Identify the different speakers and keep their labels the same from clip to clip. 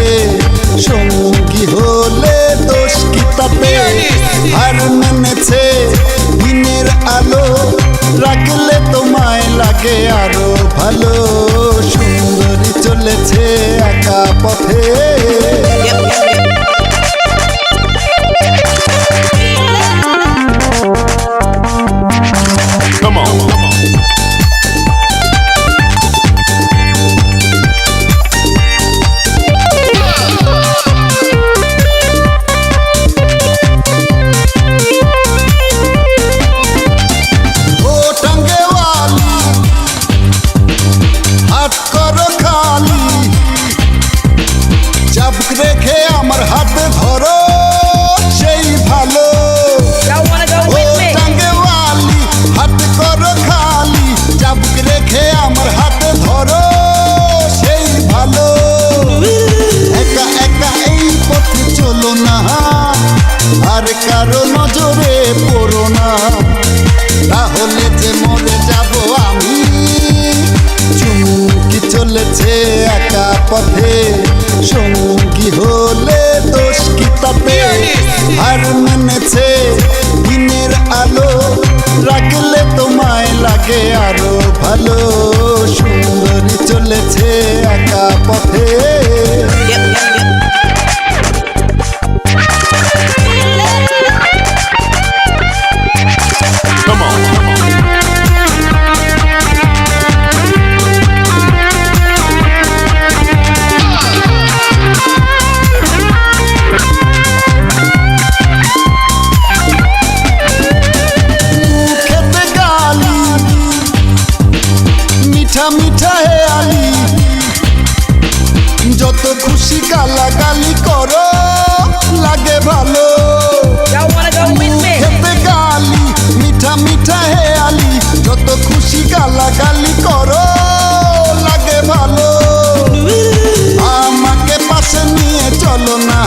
Speaker 1: পথে সঙ্গী হলে দোষ কি তাতে হার মেনেছে দিনের আলো রাখলে তোমায় লাগে আরো ভালো সুন্দরী চলেছে একা পথে
Speaker 2: Come on.
Speaker 1: রেখে আমার হাতে ধরো সেই ভালো টাঙ্গেওয়ালি হাত করো খালি চাবুক রেখে আমার হাতে ধরো সেই ভালো একা একা এই পথে চলো না আর কারো নজরে পড়ো না তাহলে যে মরে যাব আমি চুমকি চলেছে একা পথে সঙ্গী হলে দোষ কি তাতে হার মেনেছে দিনের আলো রাখলে তোমায় লাগে আরো ভালো সুন্দরী চলেছে একা পথে মিঠা মিঠা হে আলি যত খুশি গালাগালি করো লাগে ভালো খেতে গালি মিঠা মিঠা হে আলি যত খুশি গালাগালি করো লাগে ভালো আমাকে পাশে নিয়ে চলো না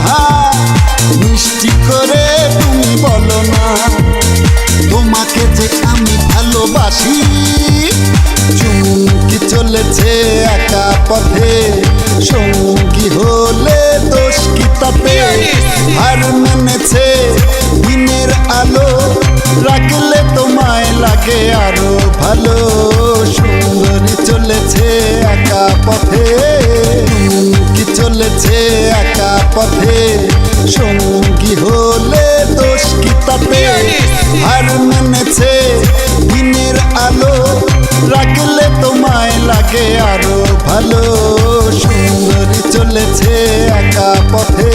Speaker 1: মিষ্টি করে তুমি বলো না তোমাকে যে আমি ভালোবাসি চুমকি চলেছে একা পথে সঙ্গী হলে দোষ কি তাতে হার মেনেছে দিনের আলো রাখলে তোমায় লাগে আরো ভালো সুন্দরী চলেছে একা পথে চুমকি চলেছে একা পথে সঙ্গী হলে দোষ কি তাতে হার মেনেছে দিনের আলো রাখলে তোমায় লাগে আরো ভালো সুন্দরী চলেছে একা পথে